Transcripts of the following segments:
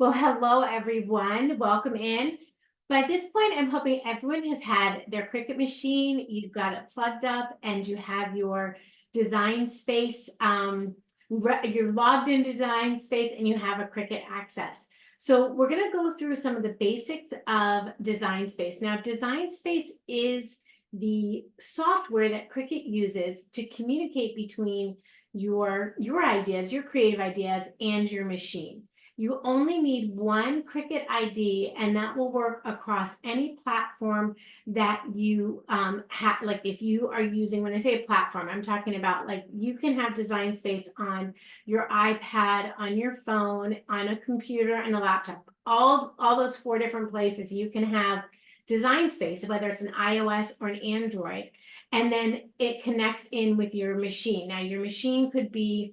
Well, hello everyone. Welcome in. By this point, I'm hoping everyone has had their Cricut machine, you've got it plugged up, and you have your design space. You're logged into design space and you have a Cricut access. So we're going to go through some of the basics of design space. Now, design space is the software that Cricut uses to communicate between your ideas, your creative ideas, and your machine. You only need one Cricut ID, and that will work across any platform that you have. Like if you are using, when I say a platform, I'm talking about like you can have design space on your iPad, on your phone, on a computer, and a laptop. All those four different places you can have design space, whether it's an iOS or an Android, and then it connects in with your machine. Now, your machine could be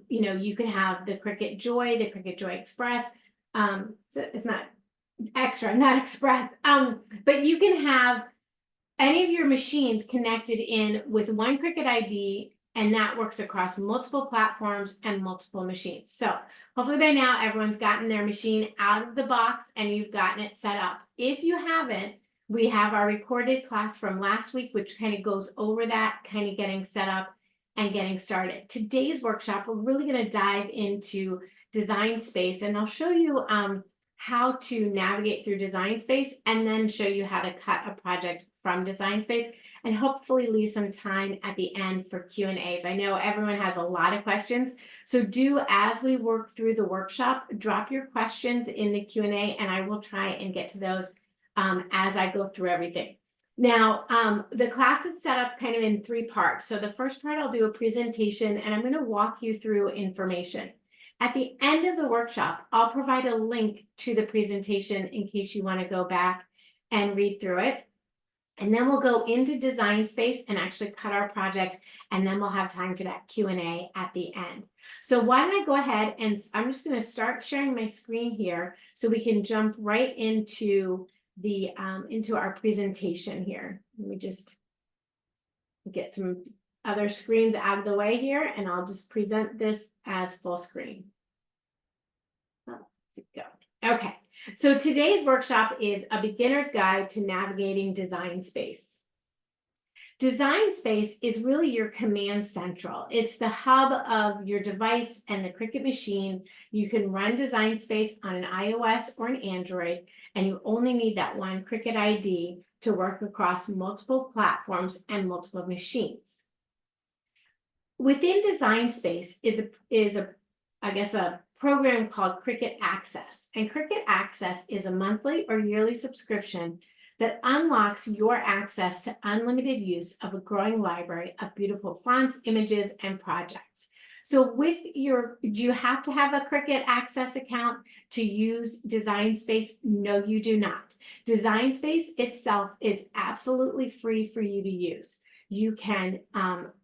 you can have the Cricut Joy, the Cricut Joy Express. So it's not extra, not express. But you can have any of your machines connected in with one Cricut ID, and that works across multiple platforms and multiple machines. So hopefully by now everyone's gotten their machine out of the box and you've gotten it set up. If you haven't, we have our recorded class from last week, which kind of goes over that, kind of getting set up and getting started. Today's workshop, we're really going to dive into design space, and I'll show you how to navigate through design space and then show you how to cut a project from design space and hopefully leave some time at the end for Q&As. I know everyone has a lot of questions, so do, as we work through the workshop, drop your questions in the Q&A and I will try and get to those as I go through everything. Now, the class is set up kind of in three parts. So the first part, I'll do a presentation and I'm going to walk you through information. At the end of the workshop, I'll provide a link to the presentation in case you want to go back and read through it. And then we'll go into design space and actually cut our project, and then we'll have time for that Q&A at the end. So why don't I go ahead and I'm just going to start sharing my screen here so we can jump right into into our presentation here. Let me just get some other screens out of the way here, and I'll just present this as full screen. Oh, let's go. Okay, so today's workshop is a beginner's guide to navigating design space. Design space is really your command central. It's the hub of your device and the Cricut machine. You can run design space on an iOS or an Android, and you only need that one Cricut ID to work across multiple platforms and multiple machines. Within design space is a program called Cricut Access. And Cricut Access is a monthly or yearly subscription that unlocks your access to unlimited use of a growing library of beautiful fonts, images, and projects. So do you have to have a Cricut Access account to use Design Space? No, you do not. Design Space itself is absolutely free for you to use. You can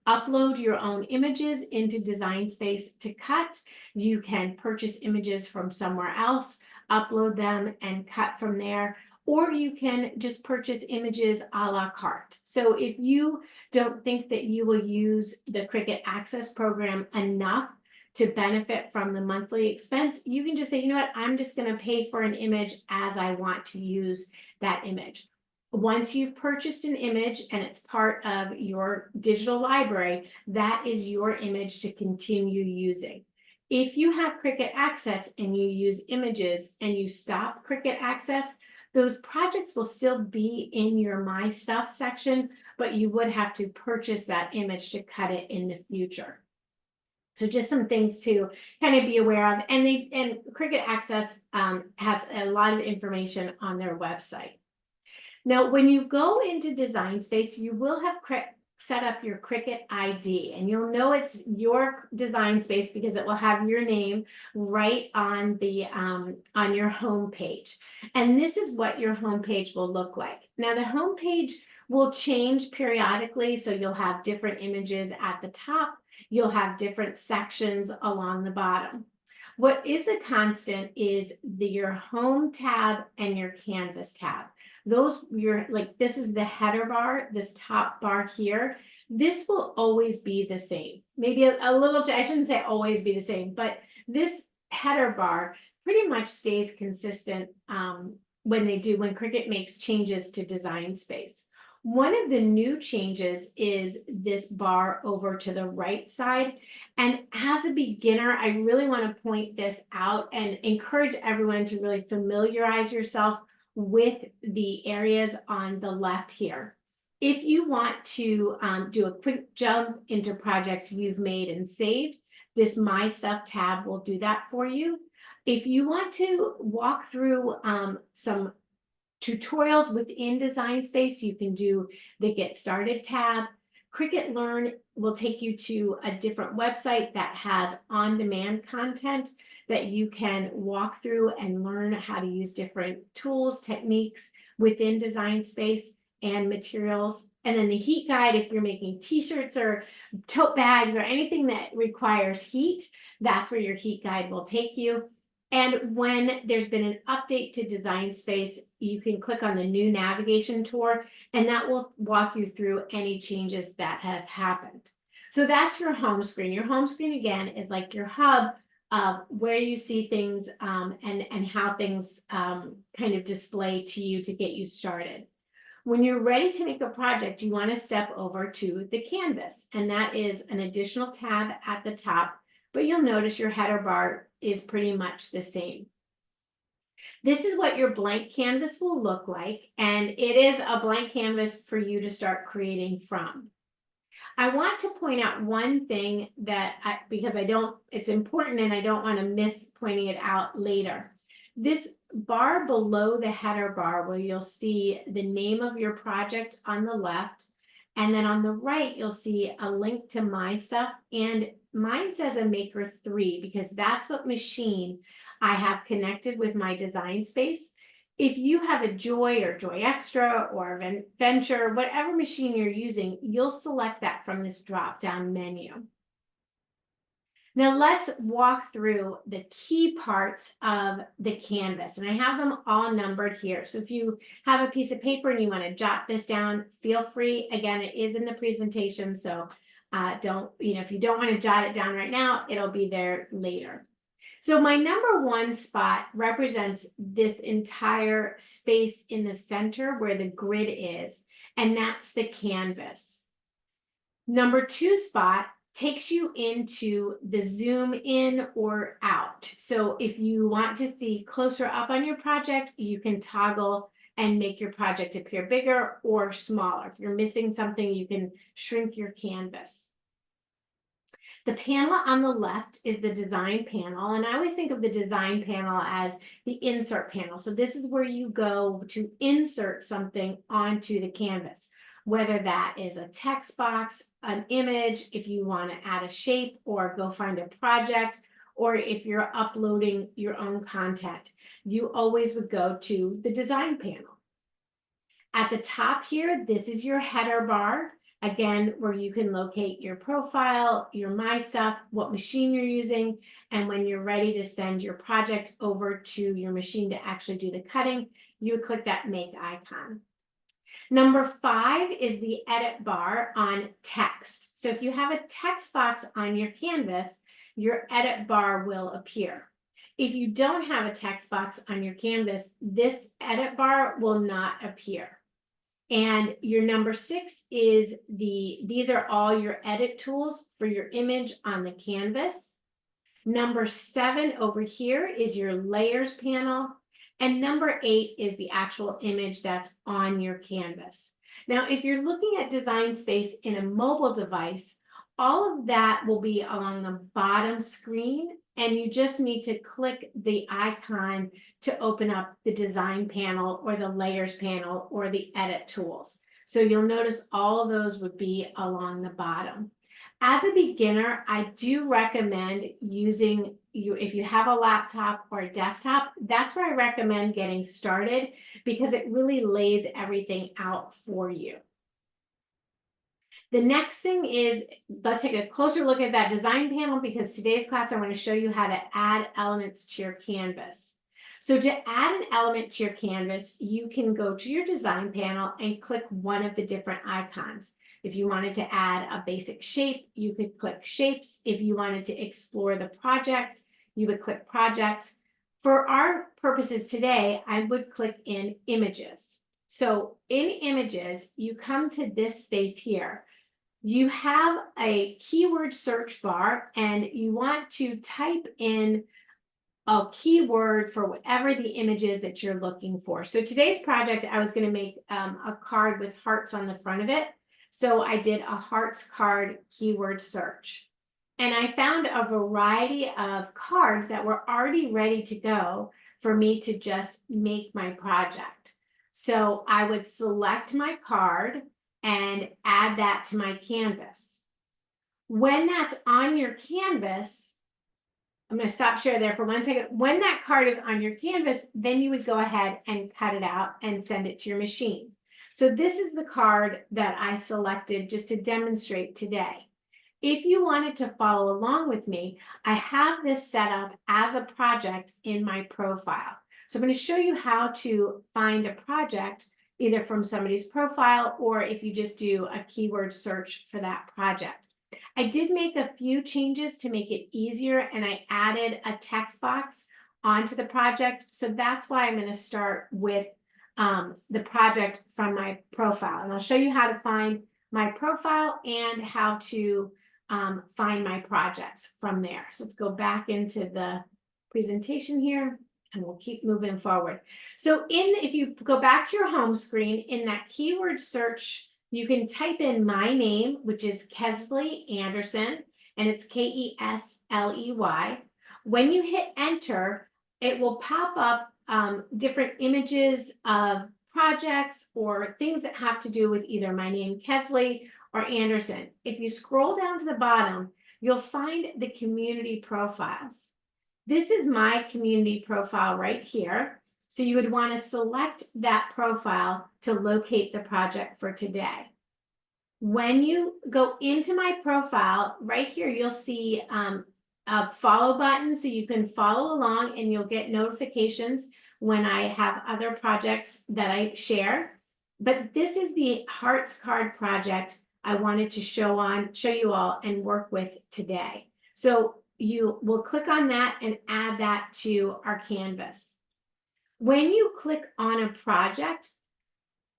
upload your own images into Design Space to cut. You can purchase images from somewhere else, upload them, and cut from there. Or you can just purchase images a la carte. So if you don't think that you will use the Cricut Access program enough to benefit from the monthly expense, you can just say, you know what, I'm just going to pay for an image as I want to use that image. Once you've purchased an image and it's part of your digital library, that is your image to continue using. If you have Cricut Access and you use images and you stop Cricut Access, those projects will still be in your My Stuff section, but you would have to purchase that image to cut it in the future. So just some things to kind of be aware of. And Cricut Access has a lot of information on their website. Now, when you go into Design Space, you will have set up your Cricut ID, and you'll know it's your design space because it will have your name right on the on your home page. And this is what your home page will look like. Now, the home page will change periodically, so you'll have different images at the top. You'll have different sections along the bottom. What is a constant is your home tab and your canvas tab. This is the header bar, this top bar here. This will always be the same. Maybe a little, I shouldn't say always be the same, but this header bar pretty much stays consistent when Cricut makes changes to design space. One of the new changes is this bar over to the right side. And as a beginner, I really want to point this out and encourage everyone to really familiarize yourself with the areas on the left here. If you want to do a quick jump into projects you've made and saved, this My Stuff tab will do that for you. If you want to walk through some tutorials within Design Space, you can do the Get Started tab. Cricut Learn will take you to a different website that has on-demand content that you can walk through and learn how to use different tools, techniques within Design Space and materials. And then the heat guide, if you're making t-shirts or tote bags or anything that requires heat, that's where your heat guide will take you. And when there's been an update to Design Space, you can click on the new navigation tour, and that will walk you through any changes that have happened. So that's your home screen. Your home screen, again, is like your hub of where you see things and how things kind of display to you to get you started. When you're ready to make a project, you want to step over to the canvas, and that is an additional tab at the top, but you'll notice your header bar is pretty much the same. This is what your blank canvas will look like, and it is a blank canvas for you to start creating from. I want to point out one thing that it's important and I don't want to miss pointing it out later. This bar below the header bar where you'll see the name of your project on the left, and then on the right, you'll see a link to My Stuff, and mine says a Maker 3 because that's what machine I have connected with my Design Space. If you have a Joy or Joy Extra or Venture, whatever machine you're using, you'll select that from this drop-down menu. Now let's walk through the key parts of the canvas, and I have them all numbered here. So if you have a piece of paper and you want to jot this down, feel free. Again, it is in the presentation, so if you don't want to jot it down right now, it'll be there later. So my number one spot represents this entire space in the center where the grid is, and that's the canvas. Number two spot takes you into the zoom in or out. So if you want to see closer up on your project, you can toggle and make your project appear bigger or smaller. If you're missing something, you can shrink your canvas. The panel on the left is the design panel, and I always think of the design panel as the insert panel. So this is where you go to insert something onto the canvas, whether that is a text box, an image, if you want to add a shape or go find a project, or if you're uploading your own content, you always would go to the design panel. At the top here, this is your header bar. Again, where you can locate your profile, your My Stuff, what machine you're using, and when you're ready to send your project over to your machine to actually do the cutting, you would click that Make icon. Number 5 is the edit bar on text. So if you have a text box on your canvas, your edit bar will appear. If you don't have a text box on your canvas, this edit bar will not appear. And your number 6 is these are all your edit tools for your image on the canvas. Number 7 over here is your layers panel. And number 8 is the actual image that's on your canvas. Now, if you're looking at Design Space in a mobile device, all of that will be along the bottom screen, and you just need to click the icon to open up the design panel or the layers panel or the edit tools. So you'll notice all of those would be along the bottom. As a beginner, I do recommend using if you have a laptop or a desktop, that's where I recommend getting started because it really lays everything out for you. The next thing is, let's take a closer look at that design panel because today's class I want to show you how to add elements to your canvas. So to add an element to your canvas, you can go to your design panel and click one of the different icons. If you wanted to add a basic shape, you could click Shapes. If you wanted to explore the projects, you would click Projects. For our purposes today, I would click in images. So in images, you come to this space here. You have a keyword search bar and you want to type in a keyword for whatever the image is that you're looking for. So today's project, I was going to make a card with hearts on the front of it. So I did a hearts card keyword search. And I found a variety of cards that were already ready to go for me to just make my project. So I would select my card and add that to my canvas. When that's on your canvas, I'm going to stop share there for 1 second. When that card is on your canvas, then you would go ahead and cut it out and send it to your machine. So this is the card that I selected just to demonstrate today. If you wanted to follow along with me, I have this set up as a project in my profile. So I'm going to show you how to find a project either from somebody's profile or if you just do a keyword search for that project. I did make a few changes to make it easier and I added a text box onto the project. So that's why I'm going to start with the project from my profile. And I'll show you how to find my profile and how to find my projects from there. So let's go back into the presentation here and we'll keep moving forward. So if you go back to your home screen, in that keyword search, you can type in my name, which is Kesley Anderson, and it's Kesley. When you hit enter, it will pop up different images of projects or things that have to do with either my name, Kesley, or Anderson. If you scroll down to the bottom, you'll find the community profiles. This is my community profile right here. So you would want to select that profile to locate the project for today. When you go into my profile, right here, you'll see a follow button so you can follow along and you'll get notifications when I have other projects that I share. But this is the Hearts Card project I wanted to show you all and work with today. So you will click on that and add that to our canvas. When you click on a project,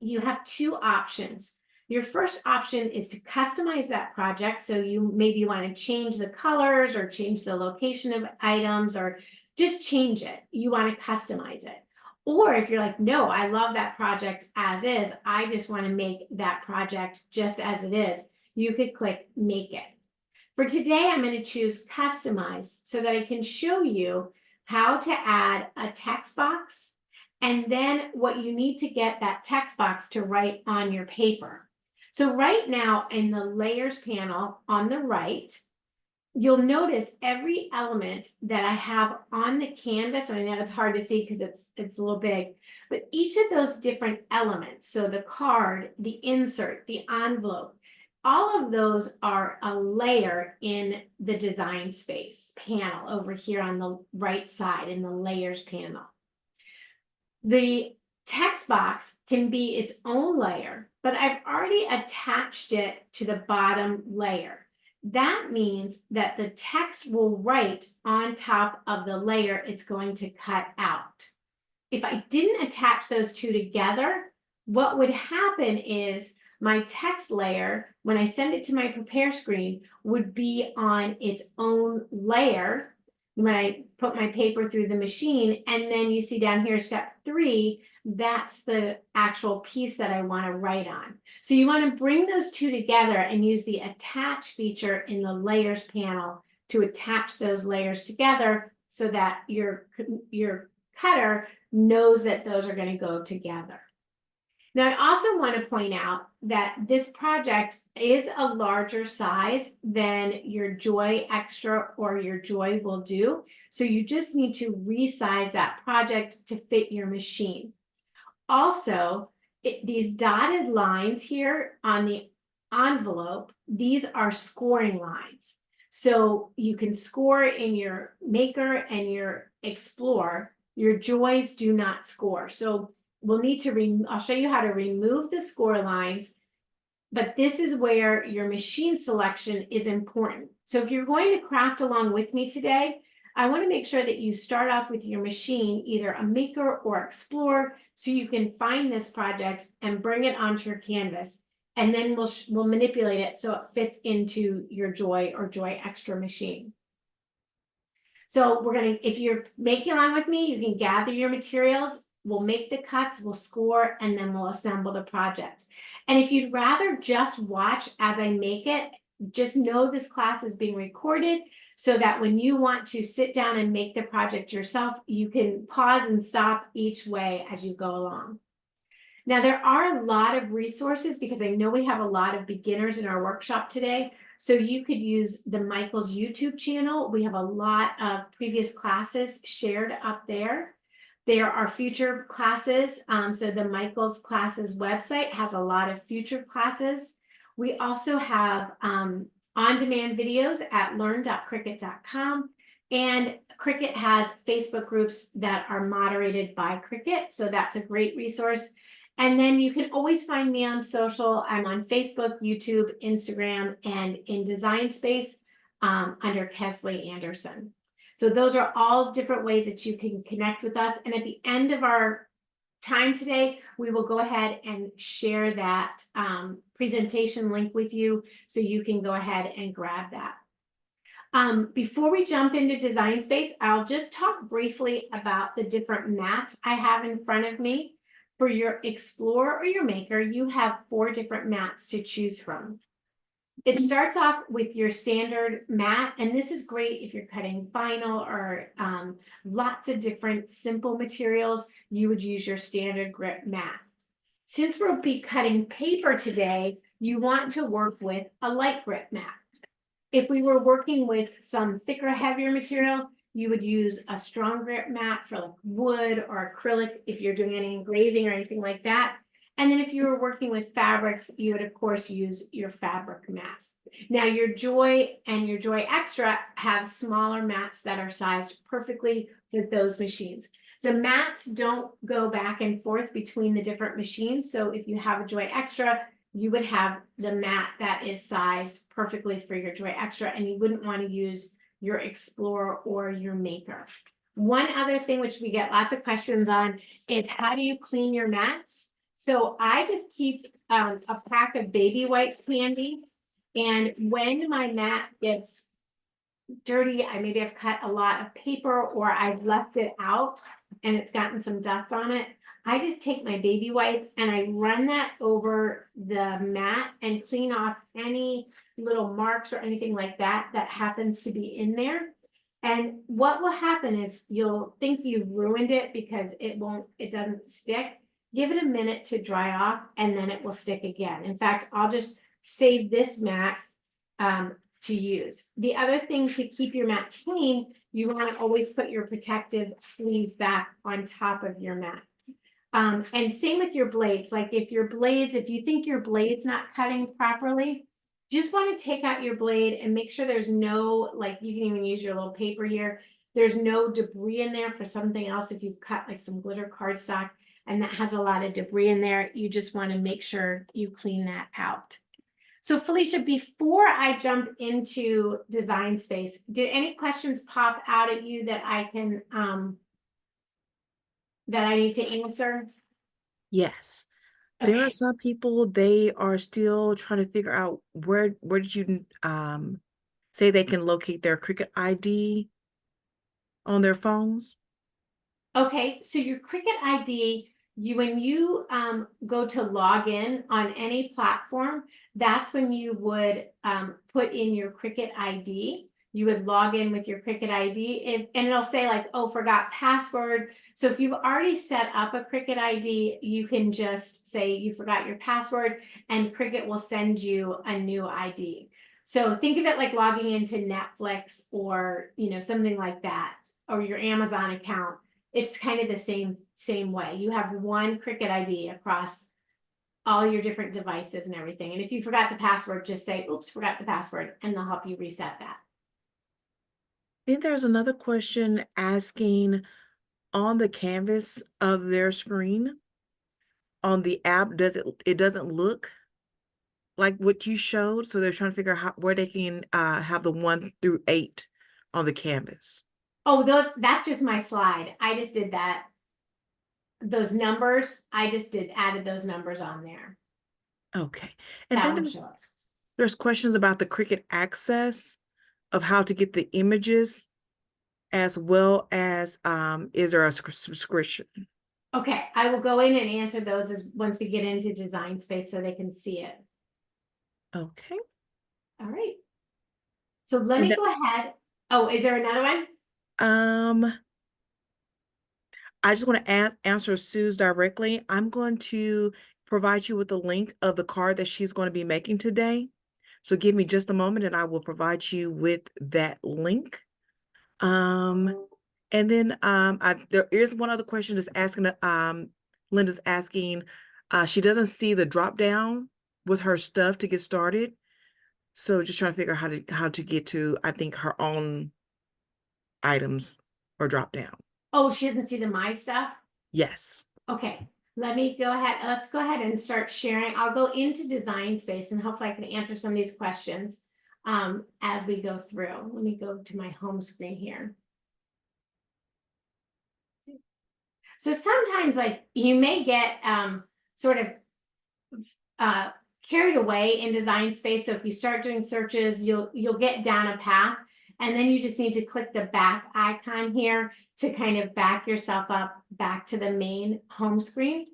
you have two options. Your first option is to customize that project. So you maybe want to change the colors or change the location of items or just change it. You want to customize it. Or if you're like, no, I love that project as is, I just want to make that project just as it is, you could click make it. For today, I'm going to choose customize so that I can show you how to add a text box and then what you need to get that text box to write on your paper. So right now in the layers panel on the right, you'll notice every element that I have on the canvas. I know it's hard to see because it's a little big, but each of those different elements, so the card, the insert, the envelope, all of those are a layer in the design space panel over here on the right side in the layers panel. The text box can be its own layer, but I've already attached it to the bottom layer. That means that the text will write on top of the layer it's going to cut out. If I didn't attach those two together, what would happen is my text layer, when I send it to my prepare screen, would be on its own layer when I put my paper through the machine. And then you see down here, step 3, that's the actual piece that I want to write on. So you want to bring those two together and use the attach feature in the layers panel to attach those layers together so that your cutter knows that those are going to go together. Now, I also want to point out that this project is a larger size than your Joy Extra or your Joy will do. So you just need to resize that project to fit your machine. Also, these dotted lines here on the envelope, these are scoring lines. So you can score in your Maker and your Explore. Your Joys do not score. So we'll need to, I'll show you how to remove the score lines, but this is where your machine selection is important. So if you're going to craft along with me today, I want to make sure that you start off with your machine, either a Maker or Explorer, so you can find this project and bring it onto your canvas. And then we'll manipulate it so it fits into your Joy or Joy Extra machine. So if you're making along with me, you can gather your materials, we'll make the cuts, we'll score, and then we'll assemble the project. And if you'd rather just watch as I make it, just know this class is being recorded so that when you want to sit down and make the project yourself, you can pause and stop each way as you go along. Now, there are a lot of resources because I know we have a lot of beginners in our workshop today. So you could use the Michael's YouTube channel. We have a lot of previous classes shared up there. There are future classes. So the Michael's classes website has a lot of future classes. We also have on-demand videos at learn.cricut.com. And Cricut has Facebook groups that are moderated by Cricut. So that's a great resource. And then you can always find me on social. I'm on Facebook, YouTube, Instagram, and in Design Space under Kesley Anderson. So those are all different ways that you can connect with us. And at the end of our time today, we will go ahead and share that presentation link with you so you can go ahead and grab that. Before we jump into Design Space, I'll just talk briefly about the different mats I have in front of me. For your Explorer or your Maker, you have 4 different mats to choose from. It starts off with your standard mat, and this is great if you're cutting vinyl or lots of different simple materials. You would use your standard grip mat. Since we'll be cutting paper today, you want to work with a light grip mat. If we were working with some thicker, heavier material, you would use a strong grip mat for like wood or acrylic if you're doing any engraving or anything like that. And then if you were working with fabrics, you would of course use your fabric mat. Now your Joy and your Joy Extra have smaller mats that are sized perfectly for those machines. The mats don't go back and forth between the different machines. So if you have a Joy Extra, you would have the mat that is sized perfectly for your Joy Extra, and you wouldn't want to use your Explorer or your Maker. One other thing which we get lots of questions on is how do you clean your mats? So I just keep a pack of baby wipes handy, and when my mat gets dirty, maybe I've cut a lot of paper or I've left it out and it's gotten some dust on it, I just take my baby wipes and I run that over the mat and clean off any little marks or anything like that that happens to be in there. And what will happen is you'll think you've ruined it because it doesn't stick. Give it a minute to dry off and then it will stick again. In fact, I'll just save this mat to use. The other thing to keep your mat clean, you want to always put your protective sleeve back on top of your mat. And same with your blades. Like if you think your blade's not cutting properly, just want to take out your blade and make sure there's no, like you can even use your little paper here. There's no debris in there for something else. If you've cut like some glitter cardstock and that has a lot of debris in there, you just want to make sure you clean that out. So Felicia, before I jump into Design Space, did any questions pop out at you that I can, that I need to answer? Yes. There are Okay. some people, they are still trying to figure out where did you say they can locate their Cricut ID on their phones? Okay, so your Cricut ID, when you go to log in on any platform, that's when you would put in your Cricut ID. You would log in with your Cricut ID and it'll say like, oh, forgot password. So if you've already set up a Cricut ID, you can just say you forgot your password and Cricut will send you a new ID. So think of it like logging into Netflix or, something like that, or your Amazon account. It's kind of the same way. You have one Cricut ID across all your different devices and everything. And if you forgot the password, just say, oops, forgot the password, and they'll help you reset that. Then there's another question asking on the canvas of their screen on the app, it doesn't look like what you showed, so they're trying to figure out where they can have the 1 through 8 on the canvas. Oh, that's just my slide. I just did that. Those numbers, I just added those numbers on there. Okay. And That then one shows. there's questions about the Cricut access of how to get the images, as well as is there a subscription? Okay, I will go in and answer those as once we get into design space so they can see it. Okay. All right. So let And me then, go ahead. Oh, is there another one? I just want to answer Sue's directly. I'm going to provide you with the link of the card that she's going to be making today. So give me just a moment and I will provide you with that link. And then there is one other question that's asking, Linda's asking, she doesn't see the drop down with her stuff to get started. So just trying to figure out how to get to, I think, her own items or drop down. Oh, she doesn't see the my stuff. Yes. Okay, let me go ahead. Let's go ahead and start sharing. I'll go into design space and hopefully I can answer some of these questions as we go through. Let me go to my home screen here. So sometimes like you may get sort of carried away in design space. So if you start doing searches, you'll get down a path, and then you just need to click the back icon here to kind of back yourself up back to the main home screen.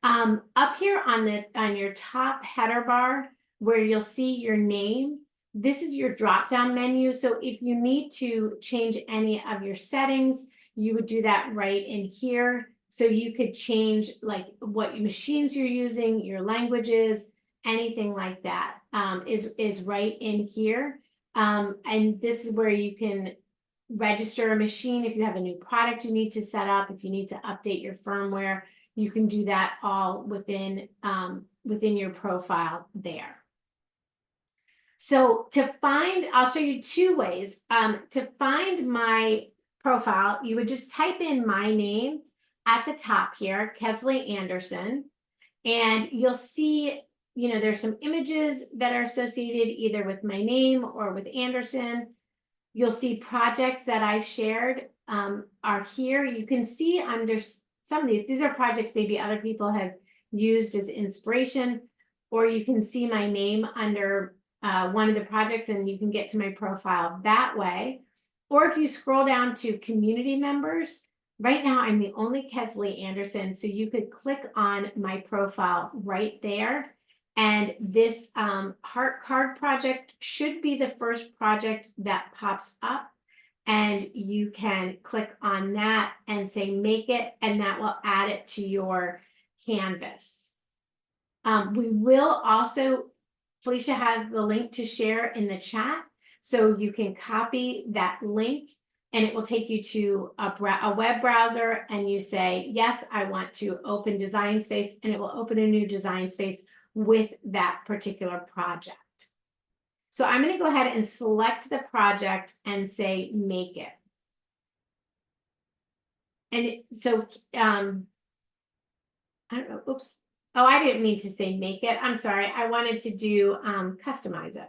Up here on your top header bar where you'll see your name, this is your drop down menu. So if you need to change any of your settings, you would do that right in here. So you could change like what machines you're using, your languages, anything like that is right in here. And this is where you can register a machine if you have a new product you need to set up, if you need to update your firmware, you can do that all within your profile there. So to find, I'll show you two ways. To find my profile, you would just type in my name at the top here, Kesley Anderson, and you'll see, there's some images that are associated either with my name or with Anderson. You'll see projects that I've shared are here. You can see under some of these are projects maybe other people have used as inspiration, or you can see my name under one of the projects and you can get to my profile that way. Or if you scroll down to community members, right now I'm the only Kesley Anderson, so you could click on my profile right there. And this heart card project should be the first project that pops up. And you can click on that and say, make it, and that will add it to your canvas. We will also, Felicia has the link to share in the chat. So you can copy that link and it will take you to a web browser and you say, yes, I want to open Design Space, and it will open a new Design Space with that particular project. So I'm going to go ahead and select the project and say, make it. And so, I don't know, oops. Oh, I didn't mean to say make it. I'm sorry. I wanted to do customize it.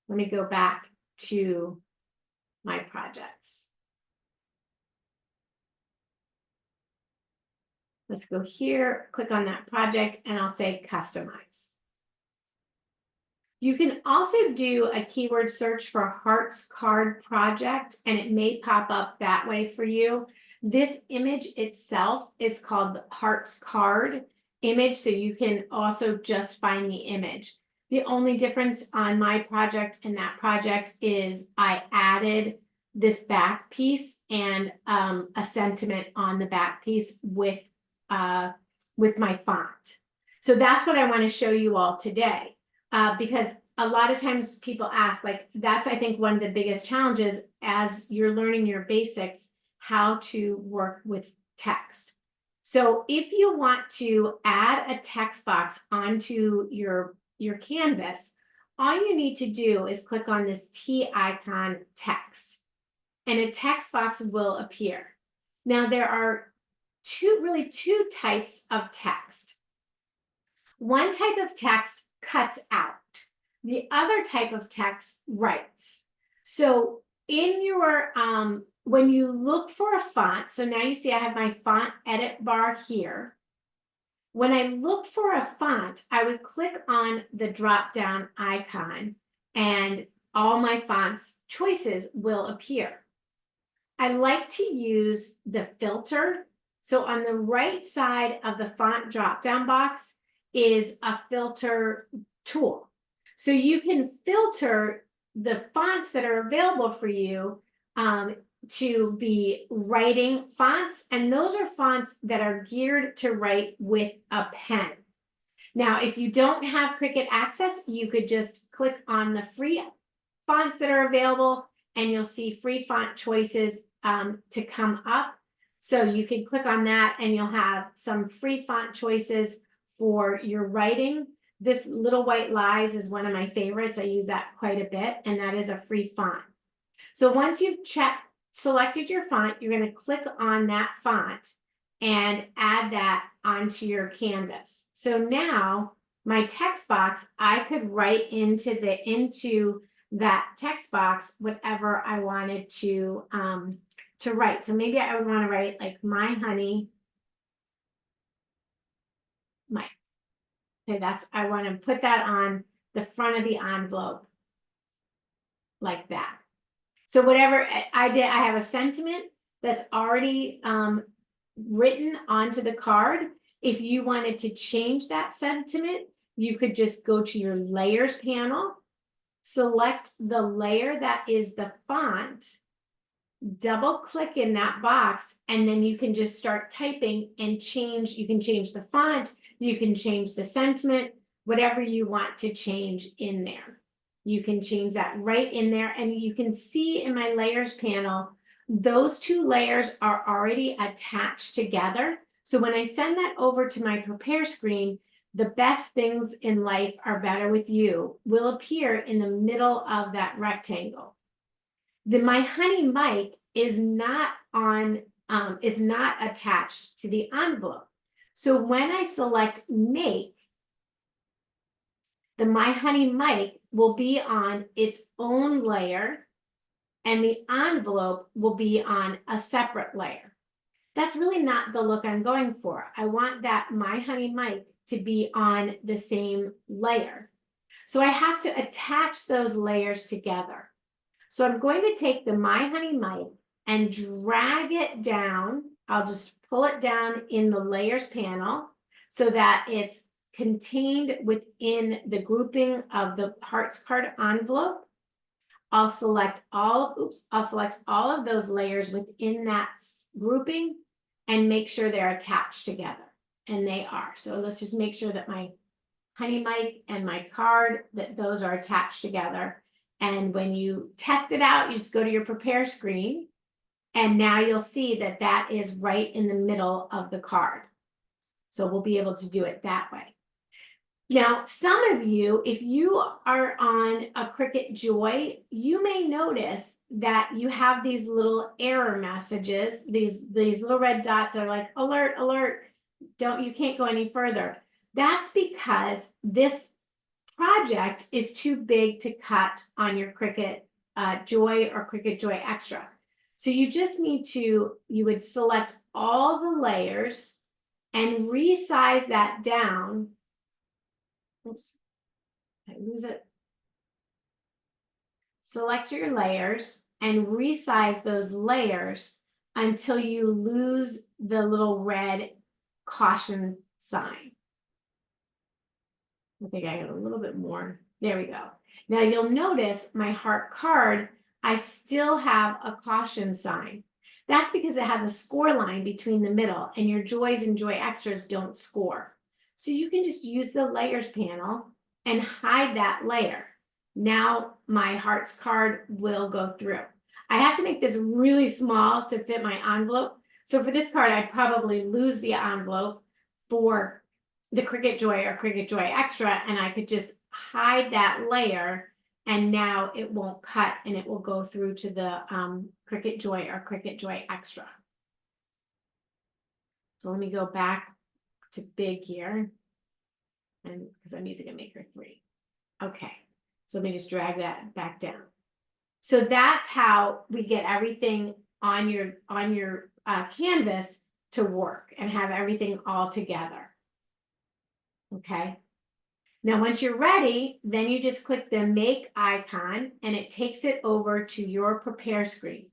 Let me go back to my projects. Let's go here, click on that project, and I'll say customize. You can also do a keyword search for Hearts Card Project, and it may pop up that way for you. This image itself is called the Hearts Card image, so you can also just find the image. The only difference on my project and that project is I added this back piece and a sentiment on the back piece with my font. So that's what I want to show you all today. Because a lot of times people ask, like, that's, I think, one of the biggest challenges as you're learning your basics, how to work with text. So if you want to add a text box onto your canvas, all you need to do is click on this T icon, text, and a text box will appear. Now there are two types of text. One type of text cuts out. The other type of text writes. So in your when you look for a font, so now you see I have my font edit bar here. When I look for a font, I would click on the drop down icon and all my fonts choices will appear. I like to use the filter. So on the right side of the font drop down box is a filter tool. So you can filter the fonts that are available for you to be writing fonts, and those are fonts that are geared to write with a pen. Now, if you don't have Cricut access, you could just click on the free fonts that are available and you'll see free font choices to come up. So you can click on that and you'll have some free font choices for your writing. This Little White Lies is one of my favorites. I use that quite a bit, and that is a free font. So once you've selected your font, you're going to click on that font and add that onto your canvas. So now my text box, I could write into that text box whatever I wanted to write. So maybe I would want to write like my honey Mike. Okay, I want to put that on the front of the envelope like that. So whatever I did, I have a sentiment that's already written onto the card. If you wanted to change that sentiment, you could just go to your layers panel, select the layer that is the font, double click in that box, and then you can just start typing and change. You can change the font, you can change the sentiment, whatever you want to change in there. You can change that right in there, and you can see in my layers panel, those two layers are already attached together. So when I send that over to my prepare screen, the best things in life are better with you will appear in the middle of that rectangle. My honey Mike is not attached to the envelope. So when I select make, the My Honey Mike will be on its own layer and the envelope will be on a separate layer. That's really not the look I'm going for. I want that My Honey Mike to be on the same layer. So I have to attach those layers together. So I'm going to take the My Honey Mike and drag it down. I'll just pull it down in the layers panel so that it's contained within the grouping of the Hearts card envelope. I'll select all of those layers within that grouping and make sure they're attached together. And they are. So let's just make sure that my Honey Mike and my card, that those are attached together. And when you test it out, you just go to your prepare screen. And now you'll see that that is right in the middle of the card. So we'll be able to do it that way. Now, some of you, if you are on a Cricut Joy, you may notice that you have these little error messages, these little red dots are like, alert, alert, you can't go any further. That's because this project is too big to cut on your Cricut Joy or Cricut Joy Extra. So you just need to, you would select all the layers and resize that down. Oops, I lose it. Select your layers and resize those layers until you lose the little red caution sign. I think I got a little bit more. There we go. Now you'll notice my heart card, I still have a caution sign. That's because it has a score line between the middle, and your Joys and Joy Extras don't score. So you can just use the layers panel and hide that layer. Now my Hearts card will go through. I have to make this really small to fit my envelope. So for this card, I'd probably lose the envelope. For the Cricut Joy or Cricut Joy Extra, and I could just hide that layer, and now it won't cut and it will go through to the Cricut Joy or Cricut Joy Extra. So let me go back to big here, and because I'm using a Maker 3. Okay, so let me just drag that back down. So that's how we get everything on your canvas to work and have everything all together. Okay. Now, once you're ready, then you just click the make icon and it takes it over to your prepare screen.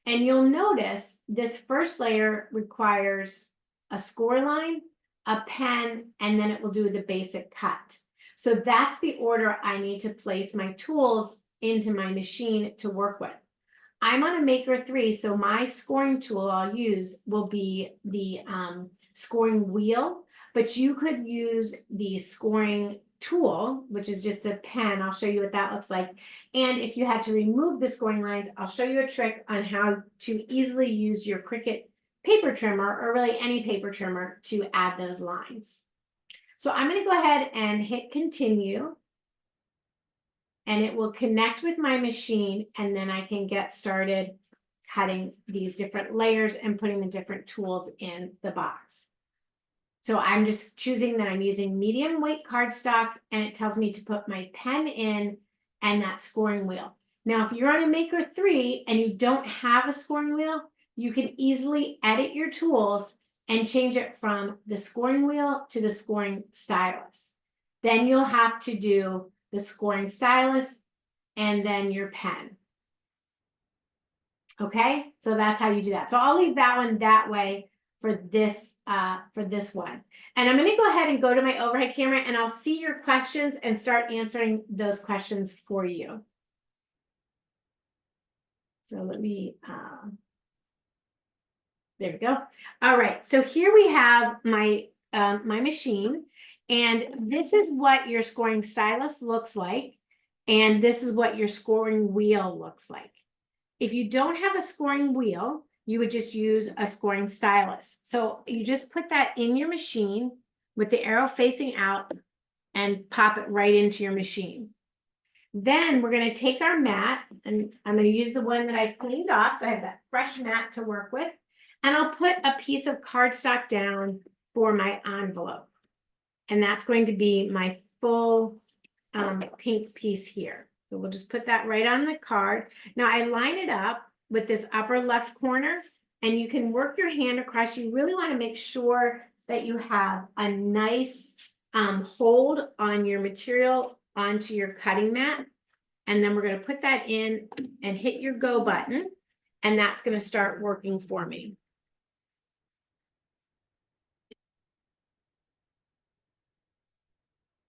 And you'll notice this first layer requires a score line, a pen, and then it will do the basic cut. So that's the order I need to place my tools into my machine to work with. I'm on a Maker 3, so my scoring tool I'll use will be the scoring wheel, but you could use the scoring tool, which is just a pen. I'll show you what that looks like. And if you had to remove the scoring lines, I'll show you a trick on how to easily use your Cricut paper trimmer, or really any paper trimmer, to add those lines. So I'm going to go ahead and hit continue. And it will connect with my machine, and then I can get started cutting these different layers and putting the different tools in the box. So I'm just choosing that I'm using medium weight cardstock, and it tells me to put my pen in and that scoring wheel. Now, if you're on a Maker 3 and you don't have a scoring wheel, you can easily edit your tools and change it from the scoring wheel to the scoring stylus. Then you'll have to do the scoring stylus and then your pen. Okay, so that's how you do that. So I'll leave that one that way for this one. And I'm going to go ahead and go to my overhead camera, and I'll see your questions and start answering those questions for you. So let me, there we go. All right, so here we have my my machine, and this is what your scoring stylus looks like, and this is what your scoring wheel looks like. If you don't have a scoring wheel, you would just use a scoring stylus. So you just put that in your machine with the arrow facing out and pop it right into your machine. Then we're going to take our mat, and I'm going to use the one that I cleaned off, so I have that fresh mat to work with, and I'll put a piece of cardstock down for my envelope. And that's going to be my full pink piece here. So we'll just put that right on the card. Now I line it up with this upper left corner, and you can work your hand across. You really want to make sure that you have a nice hold on your material onto your cutting mat. And then we're going to put that in and hit your go button, and that's going to start working for me.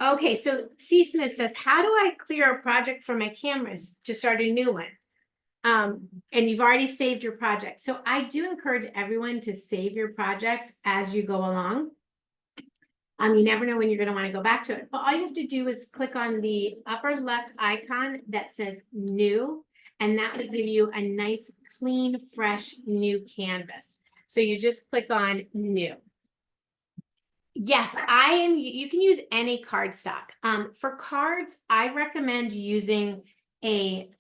Okay, so C. Smith says, how do I clear a project from my cameras to start a new one? And you've already saved your project. So I do encourage everyone to save your projects as you go along. You never know when you're going to want to go back to it. But all you have to do is click on the upper left icon that says new, and that will give you a nice, clean, fresh, new canvas. So you just click on new. Yes, you can use any cardstock. For cards, I recommend using a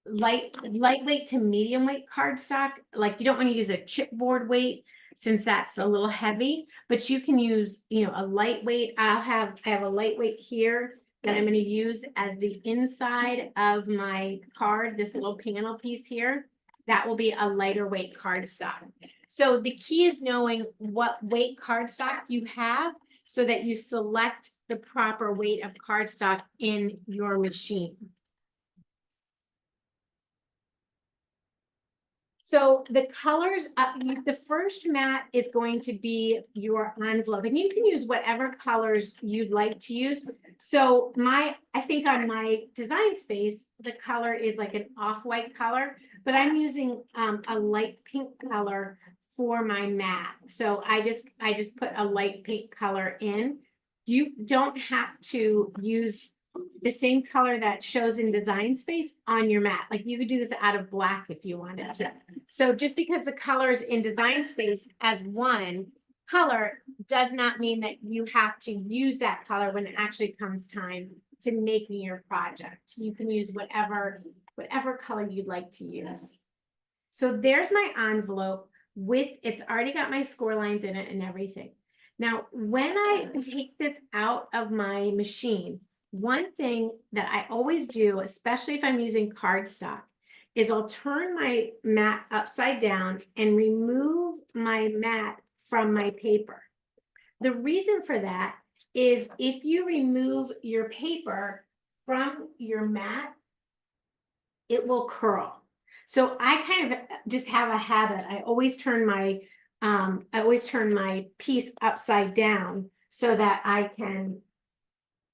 lightweight to medium weight cardstock. Like, you don't want to use a chipboard weight, since that's a little heavy, but you can use, a lightweight. I have a lightweight here that I'm going to use as the inside of my card, this little panel piece here. That will be a lighter weight cardstock. So the key is knowing what weight cardstock you have so that you select the proper weight of cardstock in your machine. So the colors, the first mat is going to be your envelope, and you can use whatever colors you'd like to use. So I think on my design space, the color is like an off-white color, but I'm using a light pink color for my mat. So I just put a light pink color in. You don't have to use the same color that shows in design space on your mat. Like, you could do this out of black if you wanted to. So just because the colors in design space as one color does not mean that you have to use that color when it actually comes time to making your project. You can use whatever color you'd like to use. So there's my envelope it's already got my score lines in it and everything. Now, when I take this out of my machine, one thing that I always do, especially if I'm using cardstock, is I'll turn my mat upside down and remove my mat from my paper. The reason for that is if you remove your paper from your mat, it will curl. So I kind of just have a habit. I always turn my piece upside down so that I can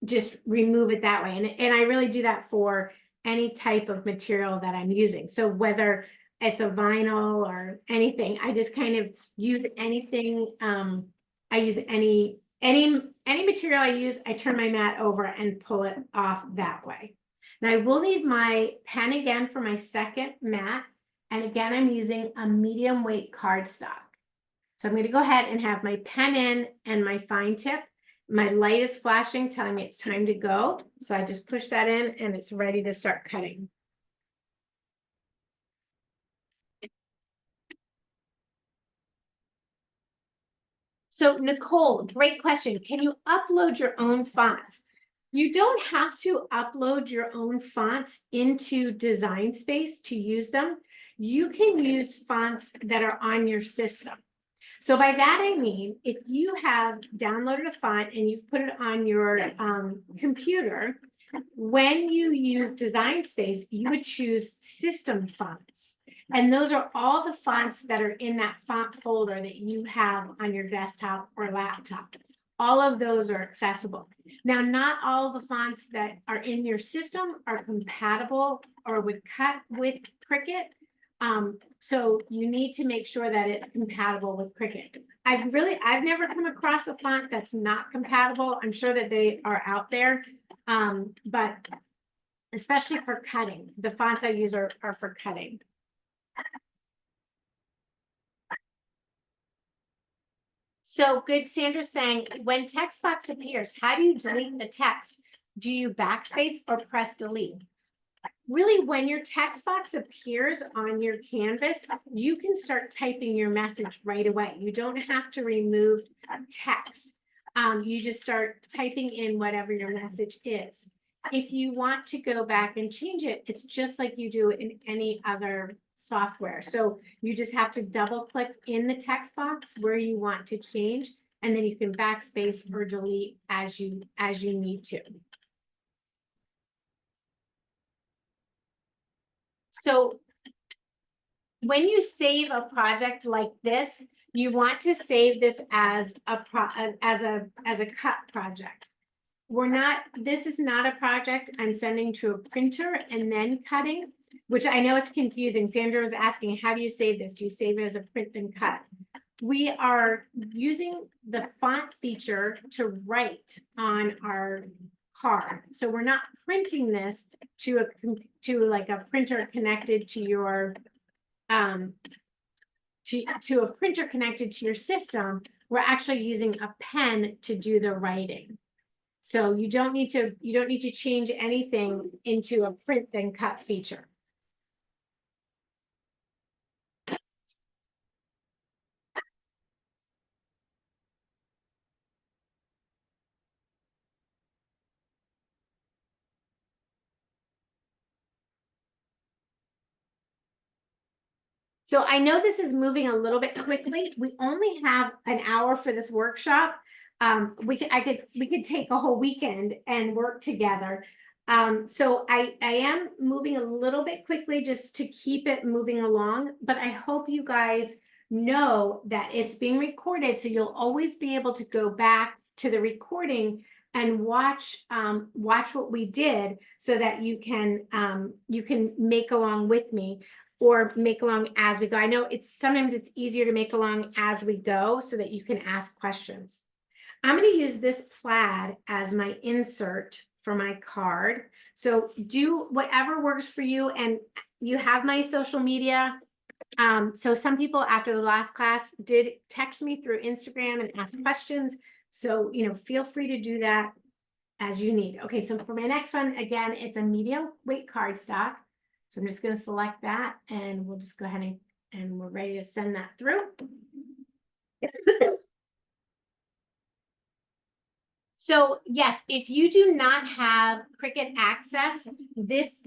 just remove it that way. And I really do that for any type of material that I'm using. So whether it's a vinyl or anything, I just kind of use anything. I use any material I use, I turn my mat over and pull it off that way. Now I will need my pen again for my second mat. And again, I'm using a medium weight cardstock. So I'm going to go ahead and have my pen in and my fine tip. My light is flashing, telling me it's time to go. So I just push that in and it's ready to start cutting. So Nicole, great question. Can you upload your own fonts? You don't have to upload your own fonts into Design Space to use them. You can use fonts that are on your system. So by that, I mean, if you have downloaded a font and you've put it on your computer, when you use Design Space, you would choose System Fonts. And those are all the fonts that are in that font folder that you have on your desktop or laptop. All of those are accessible. Now, not all the fonts that are in your system are compatible or would cut with Cricut. So you need to make sure that it's compatible with Cricut. I've never come across a font that's not compatible. I'm sure that they are out there. But especially for cutting, the fonts I use are for cutting. So good, Sandra's saying, when text box appears, how do you delete the text? Do you backspace or press delete? Really, when your text box appears on your canvas, you can start typing your message right away. You don't have to remove text. You just start typing in whatever your message is. If you want to go back and change it, it's just like you do in any other software. So you just have to double click in the text box where you want to change, and then you can backspace or delete as you need to. So when you save a project like this, you want to save this as a cut project. This is not a project I'm sending to a printer and then cutting, which I know is confusing. Sandra was asking, how do you save this? Do you save it as a print then cut? We are using the font feature to write on our card. So we're not printing this to like a printer connected to your to a printer connected to your system. We're actually using a pen to do the writing. So you don't need to change anything into a print then cut feature. So I know this is moving a little bit quickly. We only have an hour for this workshop. We could take a whole weekend and work together. So I am moving a little bit quickly just to keep it moving along, but I hope you guys know that it's being recorded, so you'll always be able to go back to the recording and watch what we did, so that you can make along with me or make along as we go. I know sometimes it's easier to make along as we go so that you can ask questions. I'm going to use this plaid as my insert for my card. So do whatever works for you. And you have my social media. So some people after the last class did text me through Instagram and ask questions. So, feel free to do that as you need. Okay, so for my next one, again, it's a medium weight cardstock. So I'm just going to select that, and we'll just go ahead and we're ready to send that through. So yes, if you do not have Cricut access, this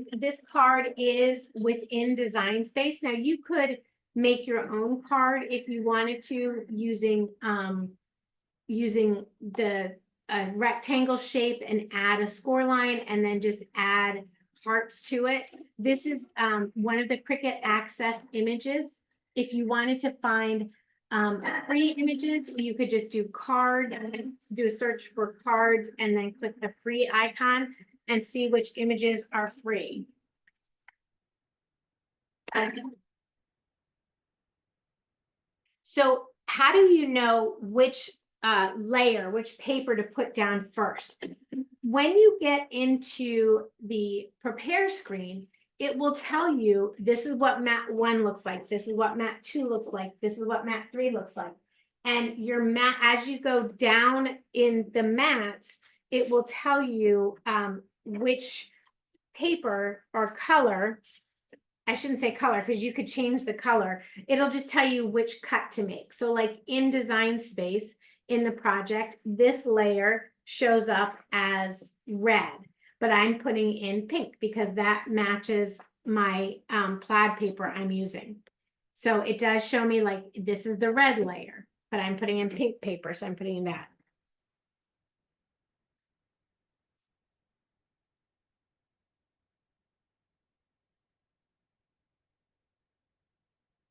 card is within Design Space. Now you could make your own card if you wanted to using the rectangle shape and add a score line and then just add hearts to it. This is one of the Cricut Access images. If you wanted to find free images, you could just do card, do a search for cards, and then click the free icon and see which images are free. So how do you know which layer, which paper to put down first? When you get into the prepare screen, it will tell you this is what mat 1 looks like, this is what mat 2 looks like, this is what mat 3 looks like. And your mat, as you go down in the mats, it will tell you which paper or color, I shouldn't say color because you could change the color. It'll just tell you which cut to make. So like in Design Space, in the project, this layer shows up as red, but I'm putting in pink because that matches my plaid paper I'm using. So it does show me like this is the red layer, but I'm putting in pink paper, so I'm putting in that.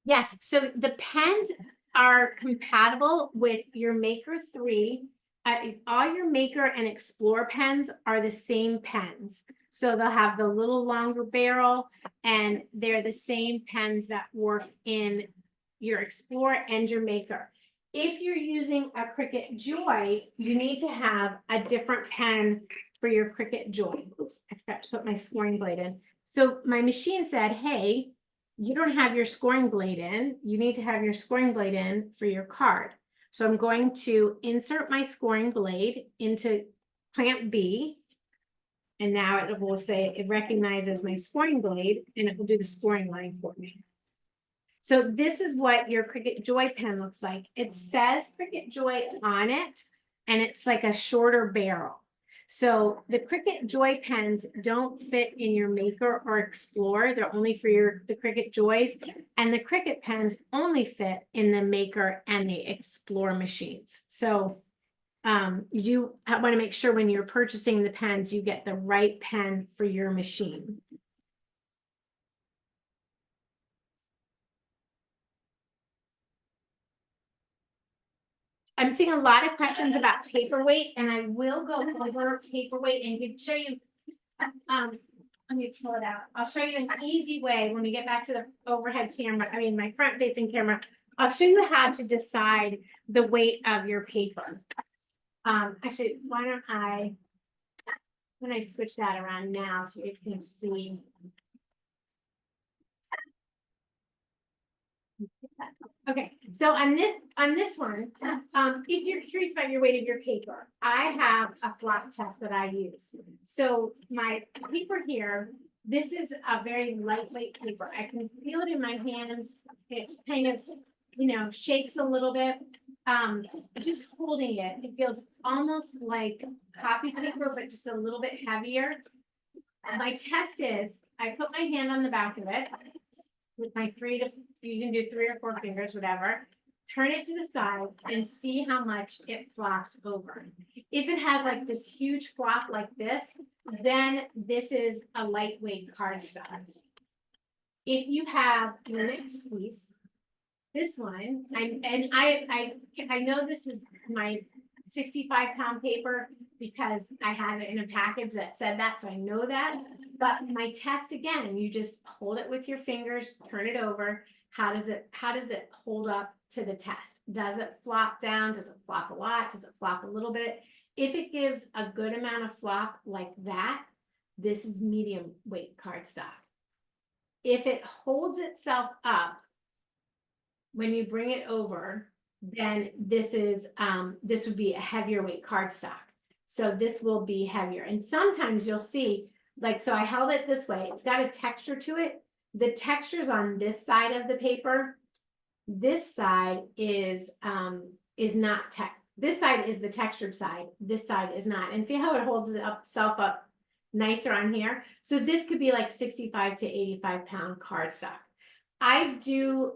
Yes, so the pens are compatible with your Maker 3. All your Maker and Explore pens are the same pens. So they'll have the little longer barrel, and they're the same pens that work in your Explore and your Maker. If you're using a Cricut Joy, you need to have a different pen for your Cricut Joy. Oops, I forgot to put my scoring blade in. So my machine said, hey, you don't have your scoring blade in. You need to have your scoring blade in for your card. So I'm going to insert my scoring blade into clamp B. And now it will say it recognizes my scoring blade and it will do the scoring line for me. So this is what your Cricut Joy pen looks like. It says Cricut Joy on it, and it's like a shorter barrel. So the Cricut Joy pens don't fit in your Maker or Explore. They're only for the Cricut Joys. And the Cricut pens only fit in the Maker and the Explore machines. So you do want to make sure when you're purchasing the pens, you get the right pen for your machine. I'm seeing a lot of questions about paperweight, and I will go over paperweight and show you. Let me pull it out. I'll show you an easy way when we get back to the overhead camera. I mean, my front-facing camera. I'll show you how to decide the weight of your paper. Actually, why don't when I switch that around now so you guys can see. Okay, so on this one, if you're curious about your weight of your paper, I have a flop test that I use. So my paper here, this is a very lightweight paper. I can feel it in my hands. It kind of, shakes a little bit. Just holding it, it feels almost like copy paper, but just a little bit heavier. My test is, I put my hand on the back of it with my you can do 3 or 4 fingers, whatever. Turn it to the side and see how much it flops over. If it has like this huge flop like this, then this is a lightweight cardstock. If you have your next piece, this one, I know this is my 65-pound paper because I had it in a package that said that, so I know that. But my test again, you just hold it with your fingers, turn it over. How does it hold up to the test? Does it flop down? Does it flop a lot? Does it flop a little bit? If it gives a good amount of flop like that, this is medium weight cardstock. If it holds itself up when you bring it over, then this would be a heavier weight cardstock. So this will be heavier. And sometimes you'll see, like, so I held it this way. It's got a texture to it. The texture's on this side of the paper. This side is not This side is the textured side. This side is not. And see how it holds itself up nicer on here? So this could be like 65 to 85 pound cardstock. I do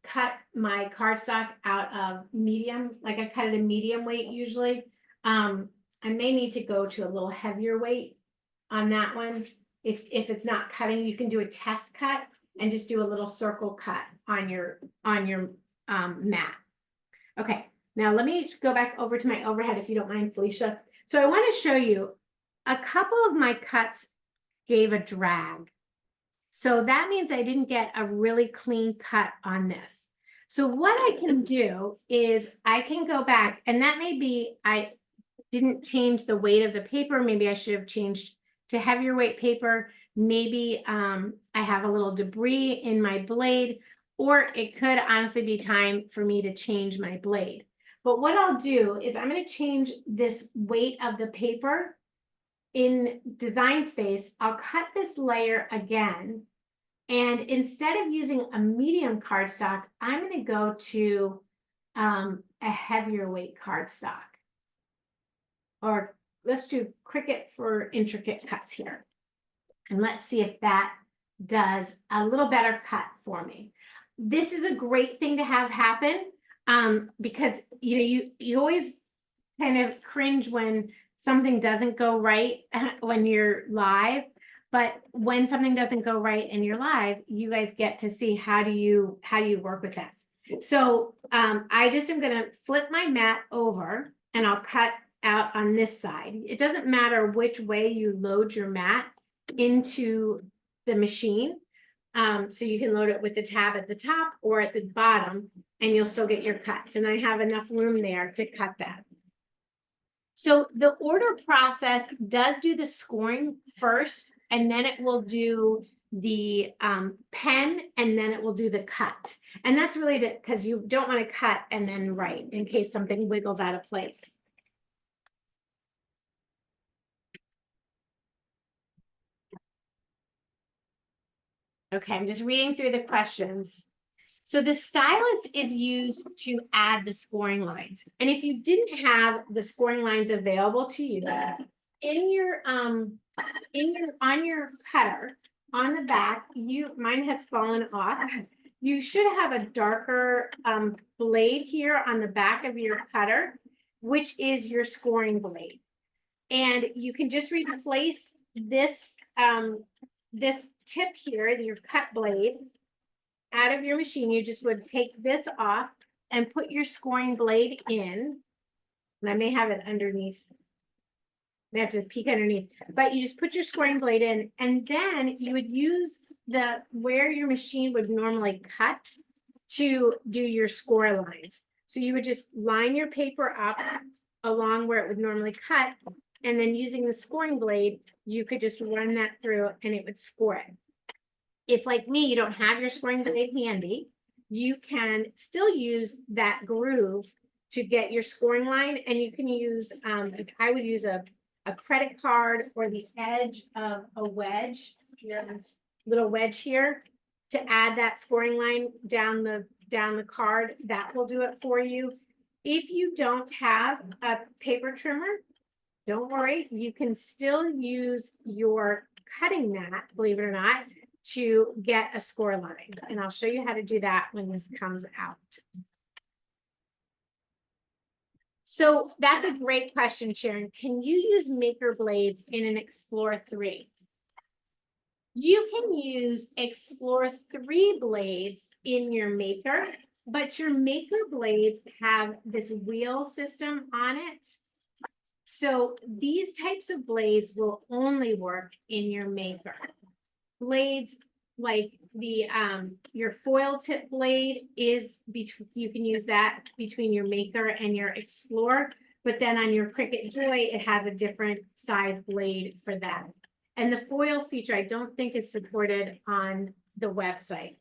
cut my cardstock out of medium, like I cut it a medium weight usually. I may need to go to a little heavier weight on that one. If it's not cutting, you can do a test cut and just do a little circle cut on your mat. Okay, now let me go back over to my overhead if you don't mind, Felicia. So I want to show you a couple of my cuts gave a drag. So that means I didn't get a really clean cut on this. So what I can do is I can go back, and that may be I didn't change the weight of the paper. Maybe I should have changed to heavier weight paper. Maybe I have a little debris in my blade, or it could honestly be time for me to change my blade. But what I'll do is I'm going to change this weight of the paper. In Design Space, I'll cut this layer again. And instead of using a medium cardstock, I'm going to go to a heavier weight cardstock. Or let's do Cricut for intricate cuts here. And let's see if that does a little better cut for me. This is a great thing to have happen because you always kind of cringe when something doesn't go right when you're live. But when something doesn't go right and you're live, you guys get to see how do you work with that. So I just am going to flip my mat over and I'll cut out on this side. It doesn't matter which way you load your mat into the machine. So you can load it with the tab at the top or at the bottom and you'll still get your cuts. And I have enough room there to cut that. So the order process does do the scoring first, and then it will do the pen, and then it will do the cut. And that's really because you don't want to cut and then write in case something wiggles out of place. Okay, I'm just reading through the questions. So the stylus is used to add the scoring lines. And if you didn't have the scoring lines available to you, on your cutter on the back, mine has fallen off. You should have a darker blade here on the back of your cutter, which is your scoring blade. And you can just replace this tip here, your cut blade, out of your machine. You just would take this off and put your scoring blade in. And I may have it underneath. I have to peek underneath, but you just put your scoring blade in, and then you would use where your machine would normally cut to do your score lines. So you would just line your paper up along where it would normally cut, and then using the scoring blade, you could just run that through and it would score it. If, like me, you don't have your scoring blade handy, you can still use that groove to get your scoring line, and you can use, I would use a credit card or the edge of a wedge, little wedge here, to add that scoring line down the card. That will do it for you. If you don't have a paper trimmer, don't worry, you can still use your cutting mat, believe it or not, to get a score line. And I'll show you how to do that when this comes out. So that's a great question, Sharon. Can you use maker blades in an Explore 3? You can use Explore 3 blades in your maker, but your maker blades have this wheel system on it. So these types of blades will only work in your maker. Blades like the your foil tip blade is you can use that between your maker and your Explore, but then on your Cricut Joy it has a different size blade for that. And the foil feature I don't think is supported on the website.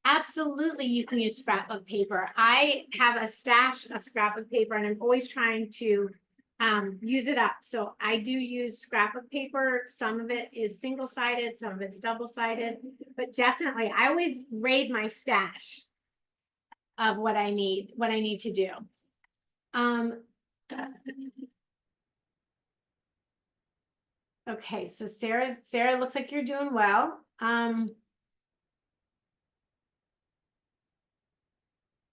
Absolutely, you can use scrapbook paper. I have a stash of scrapbook paper and I'm always trying to use it up. So I do use scrapbook paper. Some of it is single-sided, some of it's double-sided, but definitely I always raid my stash of what I need to do. Okay, so Sarah looks like you're doing well.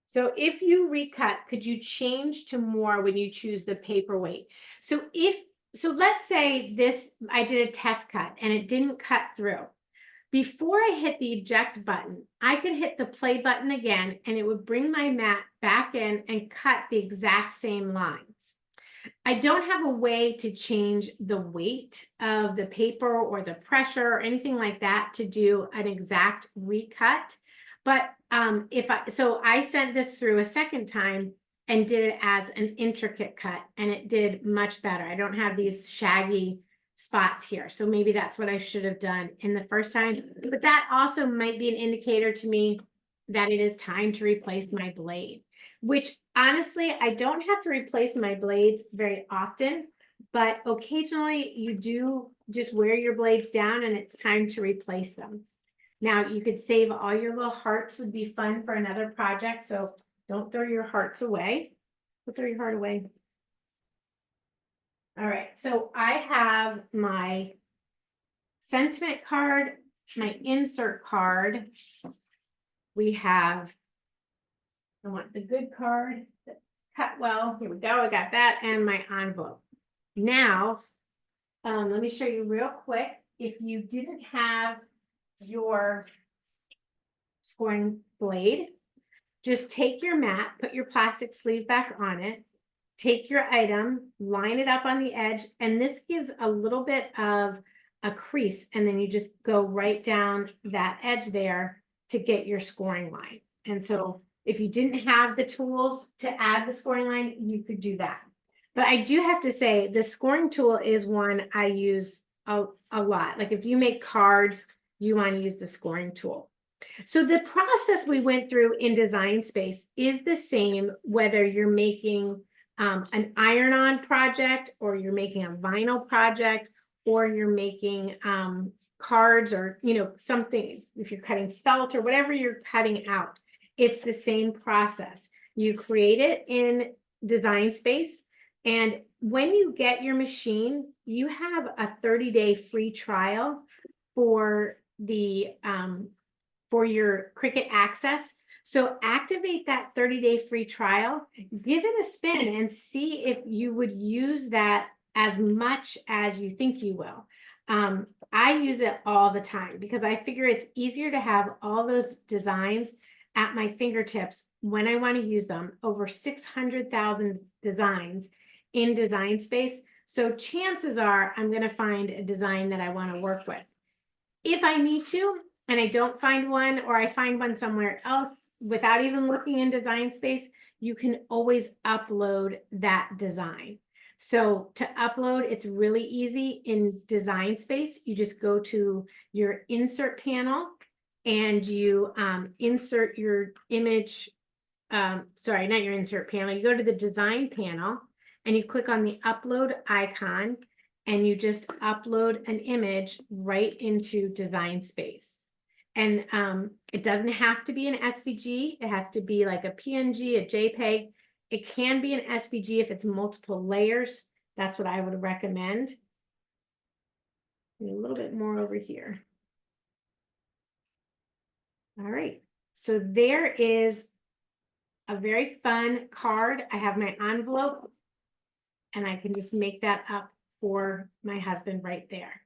So if you recut, could you change to more when you choose the paperweight? So let's say this, I did a test cut and it didn't cut through. Before I hit the eject button, I could hit the play button again and it would bring my mat back in and cut the exact same lines. I don't have a way to change the weight of the paper or the pressure or anything like that to do an exact recut. But so I sent this through a second time and did it as an intricate cut, and it did much better. I don't have these shaggy spots here. So maybe that's what I should have done in the first time. But that also might be an indicator to me that it is time to replace my blade, which honestly, I don't have to replace my blades very often, but occasionally you do just wear your blades down and it's time to replace them. Now you could save all your little hearts, would be fun for another project. So don't throw your hearts away. Don't throw your heart away. All right, so I have my sentiment card, my insert card. We have, I want the good card, cut well, here we go, I got that, and my envelope. Now, let me show you real quick. If you didn't have your scoring blade, just take your mat, put your plastic sleeve back on it, take your item, line it up on the edge, and this gives a little bit of a crease, and then you just go right down that edge there to get your scoring line. And so if you didn't have the tools to add the scoring line, you could do that. But I do have to say the scoring tool is one I use a lot. Like if you make cards, you want to use the scoring tool. So the process we went through in Design Space is the same whether you're making an iron-on project, or you're making a vinyl project, or you're making cards, or something, if you're cutting felt or whatever you're cutting out, it's the same process. You create it in Design Space, and when you get your machine, you have a 30-day free trial for the for your Cricut Access. So activate that 30-day free trial, give it a spin and see if you would use that as much as you think you will. I use it all the time because I figure it's easier to have all those designs at my fingertips when I want to use them. Over 600,000 designs in Design Space. So chances are I'm going to find a design that I want to work with. If I need to, and I don't find one, or I find one somewhere else without even looking in Design Space, you can always upload that design. So to upload, it's really easy in Design Space. You just go to your insert panel and you insert your image. Sorry, not your insert panel. You go to the design panel and you click on the upload icon and you just upload an image right into Design Space. And it doesn't have to be an SVG. It has to be like a PNG, a JPEG. It can be an SVG if it's multiple layers. That's what I would recommend. And a little bit more over here. All right. So there is a very fun card. I have my envelope, and I can just make that up for my husband right there.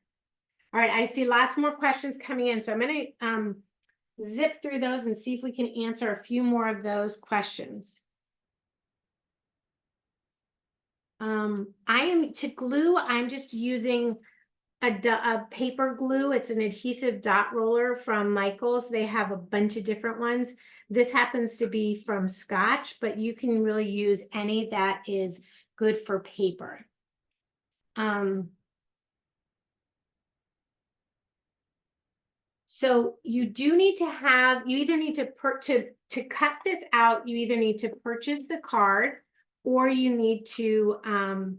All right, I see lots more questions coming in, so I'm going to zip through those and see if we can answer a few more of those questions. To glue, I'm just using a paper glue. It's an adhesive dot roller from Michaels. They have a bunch of different ones. This happens to be from Scotch, but you can really use any that is good for paper. So you do need to have, you either need to cut this out, you either need to purchase the card, or you need to have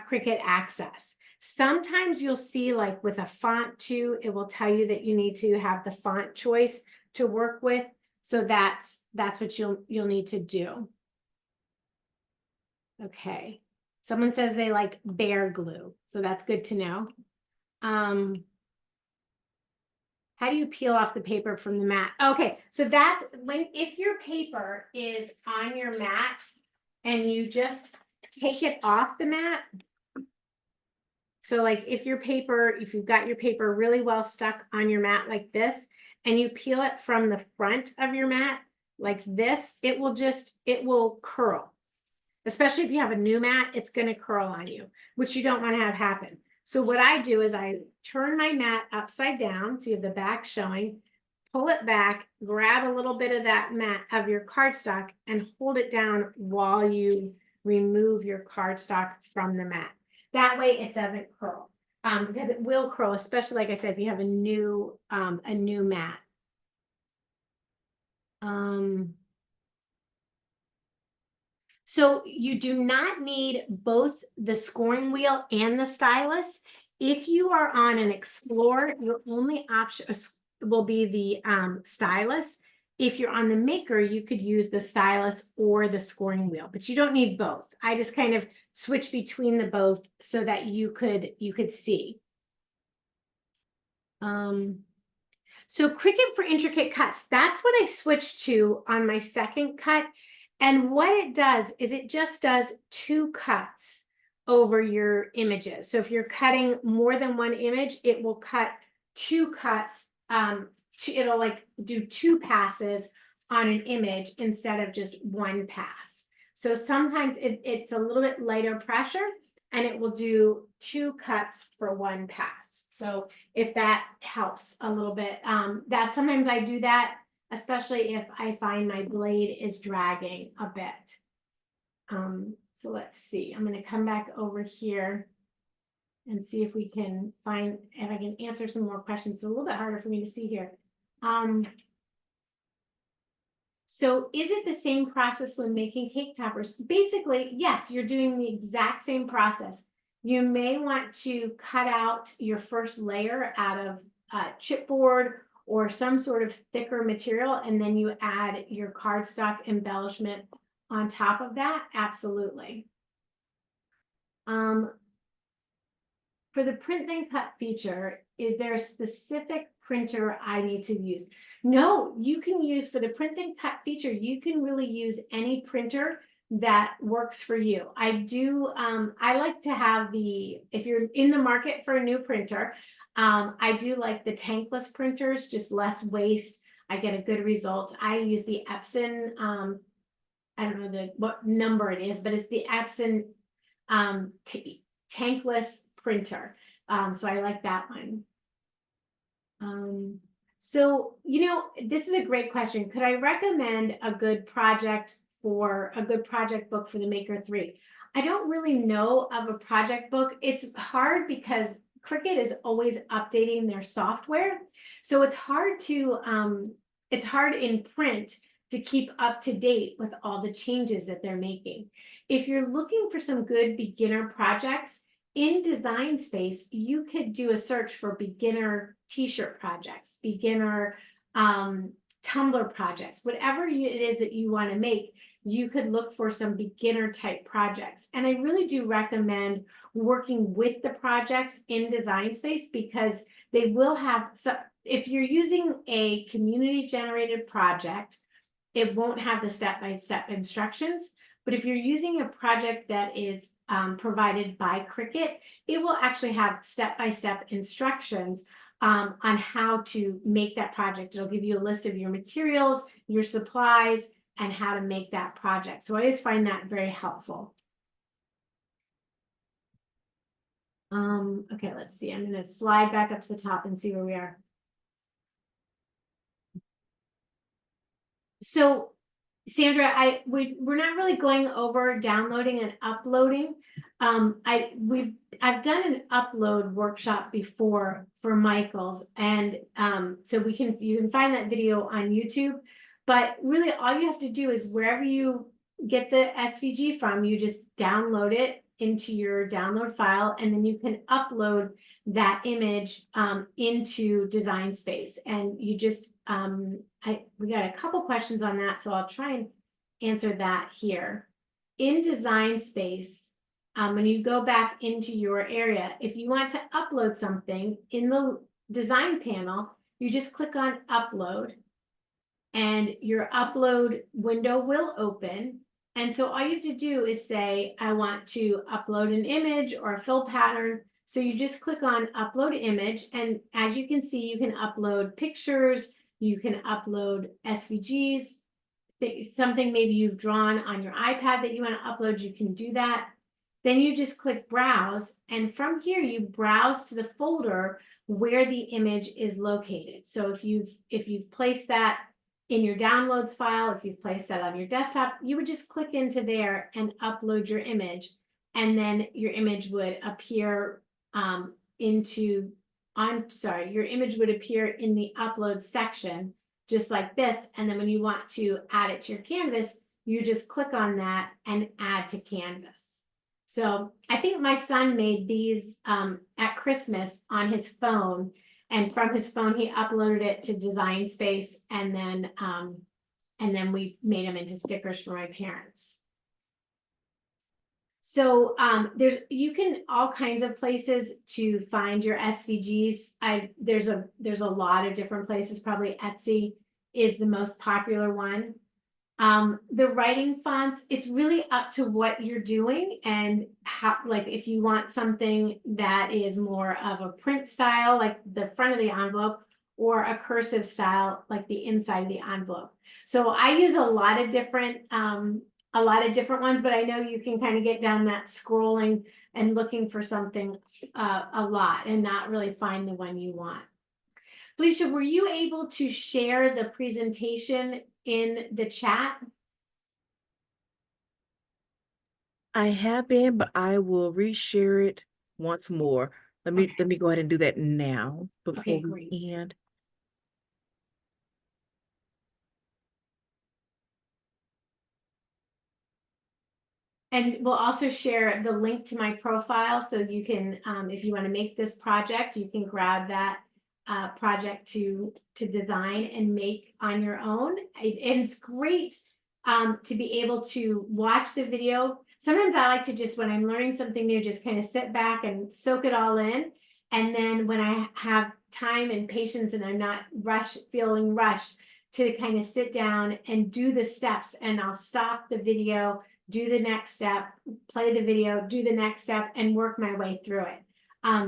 Cricut Access. Sometimes you'll see, like with a font too, it will tell you that you need to have the font choice to work with. So that's what you'll need to do. Okay. Someone says they like bear glue, so that's good to know. How do you peel off the paper from the mat? Okay, so that's if your paper is on your mat and you just take it off the mat. So like if you've got your paper really well stuck on your mat like this, and you peel it from the front of your mat like this, it will curl. Especially if you have a new mat, it's going to curl on you, which you don't want to have happen. So what I do is I turn my mat upside down, so you have the back showing, pull it back, grab a little bit of that mat of your cardstock and hold it down while you remove your cardstock from the mat. That way it doesn't curl, because it will curl, especially like I said, if you have a new mat. So you do not need both the scoring wheel and the stylus. If you are on an Explorer, your only option will be the stylus. If you're on the Maker, you could use the stylus or the scoring wheel, but you don't need both. I just kind of switch between the both so that you could see. So Cricut for intricate cuts, that's what I switched to on my second cut. And what it does is it just does 2 cuts over your images. So if you're cutting more than one image, it will cut 2 cuts. It'll like do 2 passes on an image instead of just 1 pass. So sometimes it's a little bit lighter pressure and it will do 2 cuts for 1 pass. So if that helps a little bit, that sometimes I do that, especially if I find my blade is dragging a bit. So let's see, I'm going to come back over here and see if we can find, if I can answer some more questions. It's a little bit harder for me to see here. So is it the same process when making cake toppers? Basically, yes, you're doing the exact same process. You may want to cut out your first layer out of chipboard or some sort of thicker material, and then you add your cardstock embellishment on top of that. Absolutely. For the print then cut feature, is there a specific printer I need to use? No, you can use, for the print then cut feature, you can really use any printer that works for you. I like to have if you're in the market for a new printer, I do like the tankless printers, just less waste. I get a good result. I use the Epson, I don't know what number it is, but it's the Epson tankless printer. So I like that one. So, this is a great question. Could I recommend a good project book for the Maker 3? I don't really know of a project book. It's hard because Cricut is always updating their software. So it's hard in print to keep up to date with all the changes that they're making. If you're looking for some good beginner projects, in Design Space, you could do a search for beginner t-shirt projects, beginner tumbler projects, whatever it is that you want to make. You could look for some beginner type projects. And I really do recommend working with the projects in Design Space, because they will have, if you're using a community generated project, it won't have the step-by-step instructions. But if you're using a project that is provided by Cricut, it will actually have step-by-step instructions on how to make that project. It'll give you a list of your materials, your supplies, and how to make that project. So I always find that very helpful. Okay, let's see. I'm going to slide back up to the top and see where we are. So Sandra, we're not really going over downloading and uploading. I've done an upload workshop before for Michael's, and so you can find that video on YouTube. But really, all you have to do is wherever you get the SVG from, you just download it into your download file, and then you can upload that image into Design Space. And you just, we got a couple questions on that, so I'll try and answer that here. In Design Space, when you go back into your area, if you want to upload something in the design panel, you just click on Upload, and your upload window will open. And so all you have to do is say, I want to upload an image or a fill pattern. So you just click on Upload Image, and as you can see, you can upload pictures, you can upload SVGs, something maybe you've drawn on your iPad that you want to upload, you can do that. Then you just click Browse, and from here you browse to the folder where the image is located. So if you've placed that in your downloads file, if you've placed that on your desktop, you would just click into there and upload your image, and then your image would appear your image would appear in the upload section, just like this. And then when you want to add it to your canvas, you just click on that and add to canvas. So I think my son made these at Christmas on his phone, and from his phone he uploaded it to Design Space, and then we made them into stickers for my parents. So you can all kinds of places to find your SVGs. There's a lot of different places. Probably Etsy is the most popular one. The writing fonts, it's really up to what you're doing and how, like if you want something that is more of a print style, like the front of the envelope, or a cursive style, like the inside of the envelope. So I use a lot of different ones, but I know you can kind of get down that scrolling and looking for something a lot and not really find the one you want. Felicia, were you able to share the presentation in the chat? I have been, but I will reshare it once more. Let me go ahead and do that now before we end. And we'll also share the link to my profile, so you can, if you want to make this project, you can grab that project to design and make on your own. It's great to be able to watch the video. Sometimes I like to just, when I'm learning something new, just kind of sit back and soak it all in. And then when I have time and patience and I'm not feeling rushed, to kind of sit down and do the steps, and I'll stop the video, do the next step, play the video, do the next step, and work my way through it.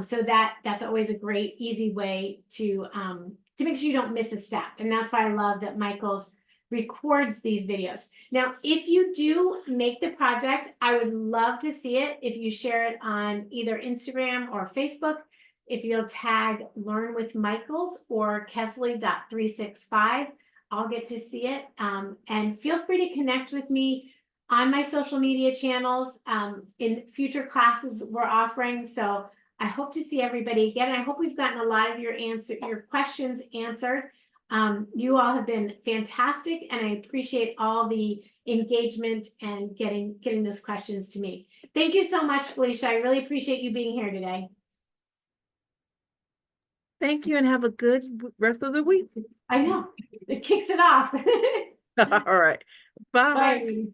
So that's always a great, easy way to make sure you don't miss a step. And that's why I love that Michael's records these videos. Now, if you do make the project, I would love to see it if you share it on either Instagram or Facebook. If you'll tag Learn with Michaels or Kesley.365, I'll get to see it. And feel free to connect with me on my social media channels in future classes we're offering. So I hope to see everybody again. I hope we've gotten a lot of your questions answered. You all have been fantastic, and I appreciate all the engagement and getting those questions to me. Thank you so much, Felicia. I really appreciate you being here today. Thank you, and have a good rest of the week. I know, it kicks it off. All right. Bye. Bye.